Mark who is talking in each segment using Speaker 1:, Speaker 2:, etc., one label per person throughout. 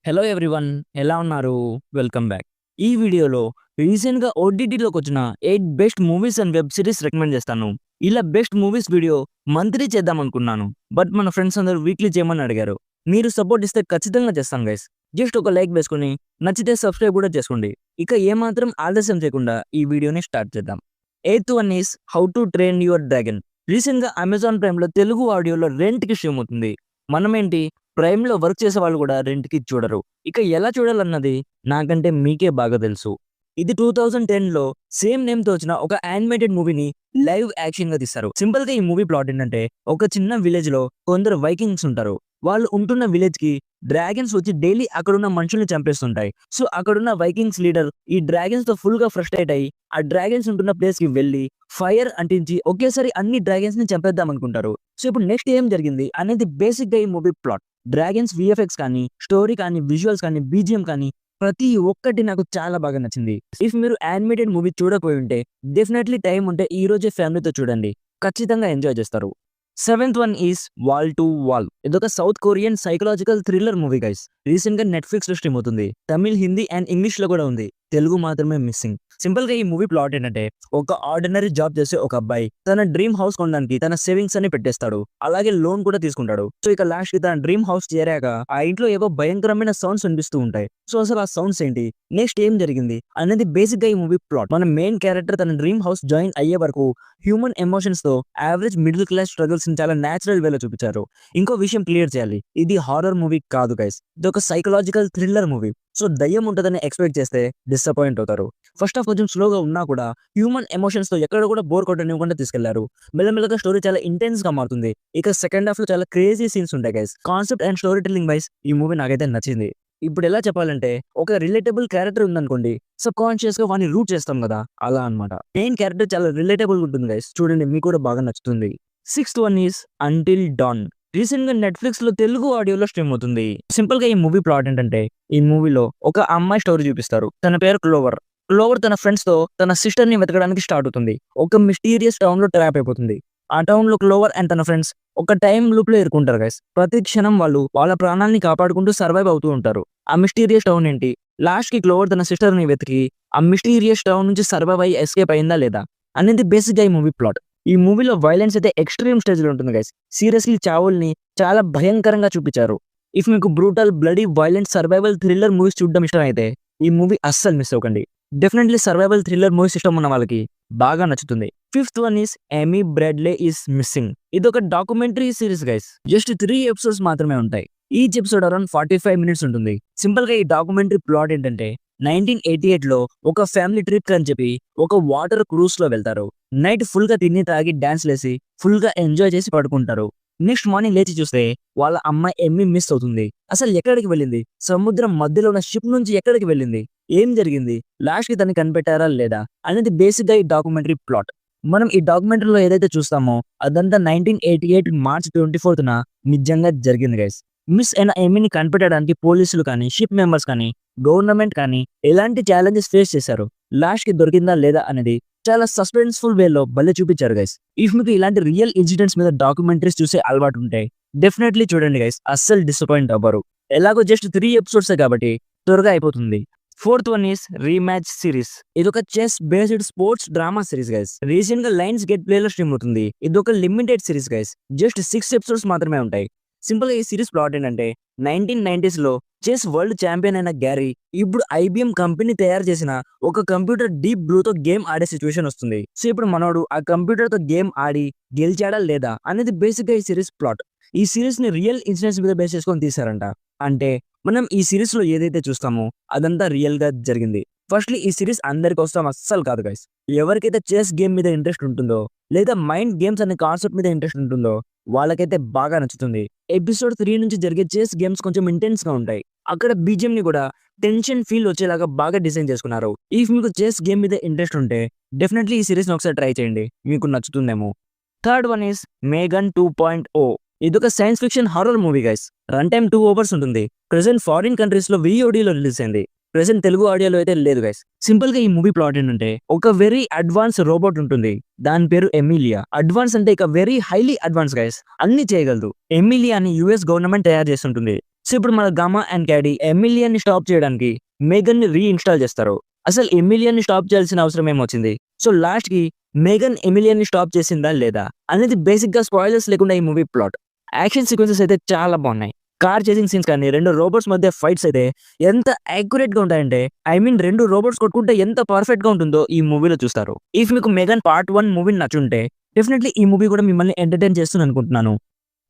Speaker 1: Hello everyone, ఎలా ఉన్నారు? Welcome back. ఈ వీడియోలో రీసెంట్‌గా ఓటీటీలోకొచ్చిన 8 best movies and web series recommend చేస్తాను. ఇలా బెస్ట్ మూవీస్ వీడియో మంత్లీ చేద్దామనుకున్నాను. బట్ మన ఫ్రెండ్స్ అందరూ వీక్లీ చేయమని అడిగారు. మీరు సపోర్ట్ ఇస్తే ఖచ్చితంగా చేస్తాను గైస్. జస్ట్ ఒక లైక్ వేసుకొని నచ్చితే సబ్స్క్రైబ్ కూడా చేసుకోండి. ఇక ఏమాత్రం ఆలస్యం చేయకుండా ఈ వీడియోని స్టార్ట్ చేద్దాం. Eighth one is how to train your dragon. రీసెంట్‌గా అమెజాన్ ప్రైమ్‌లో తెలుగు ఆడియోలో రెంట్‌కి స్ట్రీమ్ అవుతుంది. మనమేంటి ప్రైమ్‌లో వర్క్ చేసే వాళ్ళు కూడా రెంట్‌కి చూడరు. ఇక ఎలా చూడాలన్నది నాకంటే మీకే బాగా తెలుసు. ఇది 2010లో సేమ్ నేమ్‌తో వచ్చిన ఒక యానిమేటెడ్ మూవీని లైవ్ యాక్షన్‌గా తీశారు. సింపుల్‌గా ఈ మూవీ ప్లాట్ ఏంటంటే ఒక చిన్న విలేజ్‌లో కొందరు వైకింగ్స్ ఉంటారు. వాళ్ళు ఉంటున్న విలేజ్‌కి డ్రాగన్స్ వచ్చి డైలీ అక్కడున్న మనుషుల్ని చంపేస్తుంటాయి. సో అక్కడున్న వైకింగ్స్ లీడర్ ఈ డ్రాగన్స్‌తో ఫుల్‌గా ఫ్రస్ట్రేట్ అయ్యి ఆ డ్రాగన్స్ ఉంటున్న ప్లేస్‌కి వెళ్లి ఫైర్ అంటించి ఒకేసారి అన్ని డ్రాగన్స్‌ని చంపేద్దాం అనుకుంటారు. సో ఇప్పుడు నెక్స్ట్ ఏం జరిగింది అనేది బేసిక్‌గా ఈ మూవీ ప్లాట్. డ్రాగన్స్ వీఎఫ్ఎక్స్ కానీ, స్టోరీ కానీ, విజువల్స్ కానీ, బీజీఎం కానీ ప్రతి ఒక్కటి నాకు చాలా బాగా నచ్చింది. ఇఫ్ మీరు యానిమేటెడ్ మూవీ చూడకపోయి ఉంటే డెఫినెట్లీ టైం ఉంటే ఈ రోజే ఫ్యామిలీతో చూడండి. ఖచ్చితంగా ఎంజాయ్ చేస్తారు. Seventh one is wall to wall. ఇదొక South Korean psychological thriller movie guys. Recent గా నెట్ఫ్లిక్స్ లో స్ట్రీమ్ అవుతుంది. తమిళ్, హిందీ అండ్ ఇంగ్లీష్ లో కూడా ఉంది. తెలుగు మాత్రమే మిస్సింగ్. సింపుల్ గా ఈ మూవీ ప్లాట్ ఏంటంటే ఒక ఆర్డినరీ జాబ్ చేసే ఒక అబ్బాయి తన డ్రీమ్ హౌస్ కొనడానికి తన సేవింగ్స్ అని పెట్టేస్తాడు. అలాగే లోన్ కూడా తీసుకుంటాడు. సో ఇక లాస్ట్ కి తన డ్రీమ్ హౌస్ చేరాక ఆ ఇంట్లో ఏవో భయంకరమైన సౌండ్స్ వినిపిస్తూ ఉంటాయి. సో అసలు ఆ సౌండ్స్ ఏంటి, నెక్స్ట్ ఏం జరిగింది అనేది బేసిక్ గా ఈ మూవీ ప్లాట్. మన మెయిన్ క్యారెక్టర్ తన డ్రీమ్ హౌస్ జాయిన్ అయ్యే వరకు హ్యూమన్ ఎమోషన్స్ తో యావరేజ్ మిడిల్ క్లాస్ స్ట్రగుల్స్ ని చాలా నేచురల్ వేలో చూపించారు. ఇంకో విషయం క్లియర్ చేయాలి, ఇది హారర్ మూవీ కాదు గైస్. ఇది ఒక సైకలాజికల్ థ్రిల్లర్ మూవీ. సో దయ్యం ఉంటుందని ఎక్స్పెక్ట్ చేస్తే డిసప్పాయింట్ అవుతారు. ఫస్ట్ హాఫ్ కొంచెం స్లోగా ఉన్నా కూడా హ్యూమన్ ఎమోషన్స్ తో ఎక్కడ కూడా బోర్ కొట్టనివ్వకుండా తీసుకెళ్లారు. మెల్లమెల్లగా స్టోరీ చాలా ఇంటెన్స్ గా మారుతుంది. ఇక సెకండ్ హాఫ్ లో చాలా క్రేజీ సీన్స్ ఉంటాయి guys. Concept and story telling wise ఈ మూవీ నాకైతే నచ్చింది. ఇప్పుడు ఎలా చెప్పాలంటే ఒక రిలేటబుల్ క్యారెక్టర్ ఉందనుకోండి, సబ్ కాన్షియస్ గా వాడిని రూట్ చేస్తాం కదా, అలా అన్నమాట. మెయిన్ క్యారెక్టర్ చాలా రిలేటబుల్ ఉంటుంది గైస్, చూడండి మీకు కూడా బాగా నచ్చుతుంది. Sixth one is until dawn. Recent గా నెట్ఫ్లిక్స్ లో తెలుగు ఆడియోలో స్ట్రీమ్ అవుతుంది. సింపుల్ గా ఈ మూవీ ప్లాట్ ఏంటంటే ఈ మూవీలో ఒక అమ్మాయి స్టోరీ చూపిస్తారు. తన పేరు క్లోవర్. క్లోవర్ తన ఫ్రెండ్స్ తో తన సిస్టర్ ని వెతకడానికి స్టార్ట్ అవుతుంది. ఒక మిస్టీరియస్ టౌన్ లో ట్రాప్ అయిపోతుంది. ఆ టౌన్ లో క్లోవర్ అండ్ తన ఫ్రెండ్స్ ఒక టైం లూప్ లో ఇరుకుంటారు గైస్. ప్రతి క్షణం వాళ్ళు వాళ్ళ ప్రాణాలని కాపాడుకుంటూ సర్వైవ్ అవుతూ ఉంటారు. ఆ మిస్టీరియస్ టౌన్ ఏంటి, లాస్ట్ కి క్లోవర్ తన సిస్టర్ ని వెతికి ఆ మిస్టీరియస్ టౌన్ నుంచి సర్వైవ్ అయ్యి ఎస్కేప్ అయిందా లేదా అనేది బేసిక్ గా ఈ మూవీ ప్లాట్. ఈ మూవీలో వైలెన్స్ అయితే ఎక్స్ట్రీమ్ స్టేజ్ లో ఉంటుంది గైస్. సీరియస్లీ చావుల్ని చాలా భయంకరంగా చూపించారు. ఇఫ్ మీకు brutal, bloody, violent, survival thriller movies చూడడం ఇష్టం అయితే ఈ మూవీ అస్సలు మిస్ అవ్వకండి. డెఫినెట్లీ సర్వైవల్ థ్రిల్లర్ మూవీస్ ఇష్టం ఉన్న వాళ్ళకి బాగా నచ్చుతుంది. Fifth one is Amy Bradley is missing. ఇది ఒక documentary series guys. Just 3 episodes మాత్రమే ఉంటాయి. ఈచ్ ఎపిసోడ్ అరౌండ్ 45 మినిట్స్ ఉంటుంది. సింపుల్ గా ఈ డాక్యుమెంటరీ ప్లాట్ ఏంటంటే 1988లో ఒక ఫ్యామిలీ ట్రిప్ అని చెప్పి ఒక వాటర్ క్రూజ్ లో వెళ్తారు. నైట్ ఫుల్ గా తిని తాగి డాన్స్ లేసి ఫుల్ గా ఎంజాయ్ చేసి పడుకుంటారు. నెక్స్ట్ మార్నింగ్ లేచి చూస్తే వాళ్ళ అమ్మాయి ఎమ్మి మిస్ అవుతుంది. అసలు ఎక్కడికి వెళ్ళింది, సముద్రం మధ్యలో ఉన్న షిప్ నుంచి ఎక్కడికి వెళ్ళింది, ఏం జరిగింది, లాస్ట్ కి తను కనిపెట్టారా లేదా అనేది బేసిక్ గా ఈ డాక్యుమెంటరీ ప్లాట్. మనం ఈ డాక్యుమెంటరీలో ఏదైతే చూస్తామో అదంతా 1988 మార్చ్ 24న నిజంగా జరిగింది గైస్. మిస్ అయిన ఎమ్మిని కనిపెట్టడానికి పోలీసులు కానీ, షిప్ మెంబర్స్ కానీ, గవర్నమెంట్ కానీ ఎలాంటి ఛాలెంజెస్ ఫేస్ చేశారు, లాస్ట్ కి దొరికిందా లేదా అనేది చాలా సస్పెన్స్ఫుల్ వేలో భలే చూపించారు గైస్. ఇఫ్ మీకు ఇలాంటి రియల్ ఇన్సిడెంట్స్ మీద డాక్యుమెంటరీస్ చూసే అలవాటు ఉంటే డెఫినెట్లీ చూడండి గైస్, అస్సలు డిసప్పాయింట్ అవ్వరు. ఎలాగో జస్ట్ 3 ఎపిసోడ్స్ కాబట్టి త్వరగా అయిపోతుంది. Fourth one is rematch series. ఇది ఒక chess based sports drama series guys. Recent గా లైన్స్ గెట్ ప్లే లో స్ట్రీమ్ అవుతుంది. ఇది ఒక limited series guys. Just 6 episodes మాత్రమే ఉంటాయి. సింపుల్ గా ఈ సిరీస్ ప్లాట్ ఏంటంటే 1990s లో చెస్ వరల్డ్ ఛాంపియన్ అయిన గ్యారీ ఇప్పుడు ఐబిఎం కంపెనీ తయారు చేసిన ఒక కంప్యూటర్ డీప్ బ్లూ తో గేమ్ ఆడే సిచ్యువేషన్ వస్తుంది. సో ఇప్పుడు మనోడు ఆ కంప్యూటర్ తో గేమ్ ఆడి గెలిచాడా లేదా అనేది బేసిక్ గా ఈ సిరీస్ ప్లాట్. ఈ సిరీస్ ని రియల్ ఇన్సిడెంట్స్ మీద బేస్ చేసుకొని తీసారంట. అంటే మనం ఈ సిరీస్ లో ఏదైతే చూస్తామో అదంతా రియల్ గా జరిగింది. ఫస్ట్లీ ఈ సిరీస్ అందరికి వస్తాం అస్సలు కాదు గైస్. ఎవరికైతే చెస్ గేమ్ మీద ఇంట్రెస్ట్ ఉంటుందో లేదా మైండ్ గేమ్స్ అనే కాన్సెప్ట్ మీద ఇంట్రెస్ట్ ఉంటుందో వాళ్ళకైతే బాగా నచ్చుతుంది. ఎపిసోడ్ 3 నుంచి జరిగే చెస్ గేమ్స్ కొంచెం ఇంటెన్స్ గా ఉంటాయి. అక్కడ బీజిఎం ని కూడా టెన్షన్ ఫీల్ వచ్చేలాగా బాగా డిజైన్ చేసుకున్నారు. ఇఫ్ మీకు చెస్ గేమ్ మీద ఇంట్రెస్ట్ ఉంటే డెఫినెట్లీ ఈ సిరీస్ ని ఒకసారి ట్రై చేయండి, మీకు నచ్చుతుందేమో. Third one is Megan 2.0. ఇదొక science fiction horror movie guys. Run time 2 hours ఉంటుంది. ప్రెసెంట్ ఫారిన్ కంట్రీస్ లో VODలో రిలీజ్ అయింది. ప్రెసెంట్ తెలుగు ఆడియోలో అయితే లేదు గైస్. సింపుల్ గా ఈ మూవీ ప్లాట్ ఏంటంటే ఒక వెరీ అడ్వాన్స్ రోబోట్ ఉంటుంది. దాని పేరు ఎమిలియా. అడ్వాన్స్ అంటే ఇక వెరీ హైలీ అడ్వాన్స్ గైస్, అన్ని చేయగలదు. ఎమిలియాని US గవర్నమెంట్ తయారు చేస్తుంటుంది. సో ఇప్పుడు మన గామా అండ్ క్యాడీ ఎమిలియన్ని స్టాప్ చేయడానికి మేగన్‌ని రీఇన్‌స్టాల్ చేస్తారు. అసలు ఎమిలియన్ని స్టాప్ చేయాల్సిన అవసరం ఏమొచ్చింది? సో లాస్ట్‌కి మేగన్ ఎమిలియన్ని స్టాప్ చేసిందా లేదా? అనేది బేసిక్‌గా స్పాయిలర్స్ లేకుండా ఈ మూవీ ప్లాట్. యాక్షన్ సీక్వెన్సెస్ అయితే చాలా బాగున్నాయి. కార్ చేసింగ్ సీన్స్ కానీ, 2 రోబోట్స్ మధ్య ఫైట్స్ అయితే ఎంత యాక్యురేట్‌గా ఉంటాయంటే, ఐ మీన్ 2 రోబోట్స్ కొట్టుకుంటే ఎంత పర్ఫెక్ట్‌గా ఉంటుందో ఈ మూవీలో చూస్తారు. ఇఫ్ మీకు 'మెగాన్' పార్ట్ 1 మూవీ నచ్చుంటే డెఫినెట్‌లీ ఈ మూవీ కూడా మిమ్మల్ని ఎంటర్‌టైన్ చేస్తుందనుకుంటున్నాను.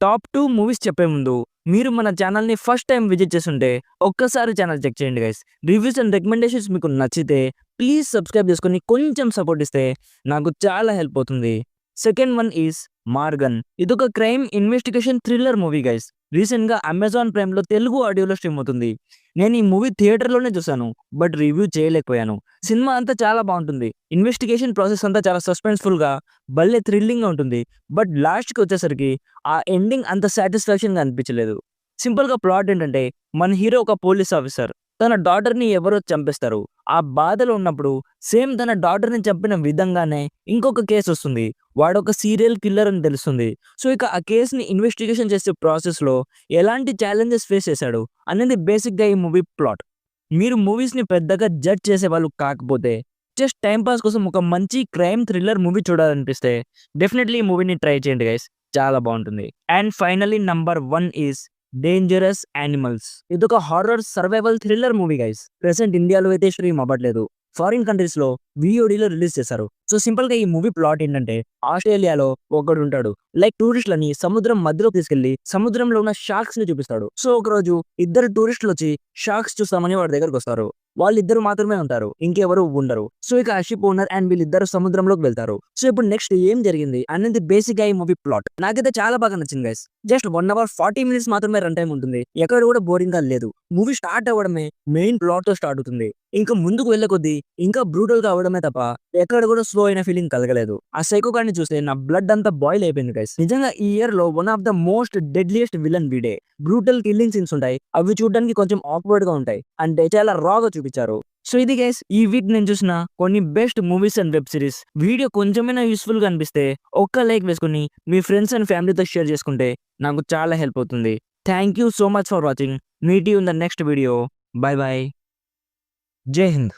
Speaker 1: టాప్ 2 మూవీస్ చెప్పే ముందు మీరు మన ఛానల్‌ని ఫస్ట్ టైమ్ విజిట్ చేసుంటే ఒక్కసారి ఛానల్ చెక్ చేయండి గైస్. రివ్యూస్ అండ్ రికమెండేషన్స్ మీకు నచ్చితే ప్లీజ్ సబ్స్క్రైబ్ చేసుకొని కొంచెం సపోర్ట్ ఇస్తే నాకు చాలా హెల్ప్ అవుతుంది. Second one is 'Maargan'. ఇదొక crime investigation thriller movie guys. రీసెంట్‌గా అమెజాన్ ప్రైమ్‌లో తెలుగు ఆడియోలో స్ట్రీమ్ అవుతుంది. నేను ఈ మూవీ థియేటర్‌లోనే చూసాను. బట్ రివ్యూ చేయలేకపోయాను. సినిమా అంతా చాలా బాగుంటుంది. ఇన్వెస్టిగేషన్ ప్రాసెస్ అంతా చాలా సస్పెన్స్‌ఫుల్‌గా భలే థ్రిల్లింగ్‌గా ఉంటుంది. బట్ లాస్ట్‌కి వచ్చేసరికి ఆ ఎండింగ్ అంత సాటిస్ఫాక్షన్‌గా అనిపించలేదు. సింపుల్‌గా ప్లాట్ ఏంటంటే మన హీరో ఒక పోలీస్ ఆఫీసర్. తన డాటర్‌ని ఎవరో చంపేస్తారు. ఆ బాధలో ఉన్నప్పుడు సేమ్ తన డాటర్‌ని చంపిన విధంగానే ఇంకొక కేస్ వస్తుంది. వాడొక సీరియల్ కిల్లర్ అని తెలుస్తుంది. సో ఇక ఆ కేస్‌ని ఇన్వెస్టిగేషన్ చేసే ప్రాసెస్‌లో ఎలాంటి ఛాలెంజెస్ ఫేస్ చేశాడు అనేది బేసిక్‌గా ఈ మూవీ ప్లాట్. మీరు మూవీస్‌ని పెద్దగా జడ్జ్ చేసేవాళ్ళు కాకపోతే జస్ట్ టైమ్ పాస్ కోసం ఒక మంచి క్రైమ్ థ్రిల్లర్ మూవీ చూడాలనిపిస్తే డెఫినెట్‌లీ ఈ మూవీని ట్రై చేయండి గైస్. చాలా బాగుంటుంది. And finally number 1 is 'dangerous animals'. ఇదొక horror survival thriller movie guys. Present ఇండియాలో అయితే స్ట్రీమ్ అవ్వట్లేదు. ఫారిన్ కంట్రీస్‌లో వీఓడీలో రిలీజ్ చేశారు. సో సింపుల్‌గా ఈ మూవీ ప్లాట్ ఏంటంటే ఆస్ట్రేలియాలో ఒకడుంటాడు. లైక్ టూరిస్ట్‌లని సముద్రం మధ్యలోకి తీసుకెళ్ళి సముద్రంలో ఉన్న షార్క్స్‌ని చూపిస్తాడు. సో ఒకరోజు ఇద్దరు టూరిస్టులొచ్చి షార్క్స్ చూస్తామని వాడి దగ్గరకొస్తారు. వాళ్ళిద్దరు మాత్రమే ఉంటారు. ఇంకెవరు ఉండరు. సో ఇక ఆ షిప్ ఓనర్ అండ్ వీళ్ళిద్దరు సముద్రంలోకి వెళ్తారు. సో ఇప్పుడు నెక్స్ట్ ఏం జరిగింది అనేది బేసిక్‌గా ఈ మూవీ ప్లాట్. నాకైతే చాలా బాగా నచ్చింది గైస్. జస్ట్ 1 అవర్ 40 మినిట్స్ మాత్రమే రన్ టైమ్ ఉంటుంది. ఎక్కడ కూడా బోరింగ్‌గా లేదు. మూవీ స్టార్ట్ అవ్వడమే మెయిన్ ప్లాట్‌తో స్టార్ట్ అవుతుంది. ఇంకా ముందుకు వెళ్ళే కొద్దీ ఇంకా బ్రూటల్‌గా అవ్వడమే తప్ప ఎక్కడ కూడా స్లో అయిన ఫీలింగ్ కలగలేదు. ఆ సైకో గాడిని చూస్తే నా బ్లడ్ అంతా బాయిల్ అయిపోయింది గైస్. నిజంగా ఈ ఇయర్‌లో one of the most deadliest villain వీడే. బ్రూటల్ కిల్లింగ్ సీన్స్ ఉంటాయి. అవి చూడడానికి కొంచెం ఆక్వర్డ్‌గా ఉంటాయి. అంటే చాలా రాగా చూపించారు. సో ఇది గైస్ ఈ వీక్ నేను చూసిన కొన్ని best movies and web series. Video కొంచెమైనా యూస్‌ఫుల్‌గా అనిపిస్తే ఒక్క లైక్ వేసుకొని మీ ఫ్రెండ్స్ అండ్ ఫ్యామిలీతో షేర్ చేసుకుంటే నాకు చాలా హెల్ప్ అవుతుంది. Thank you so much for watching. Meet you in the next video. By by. జై హింద్.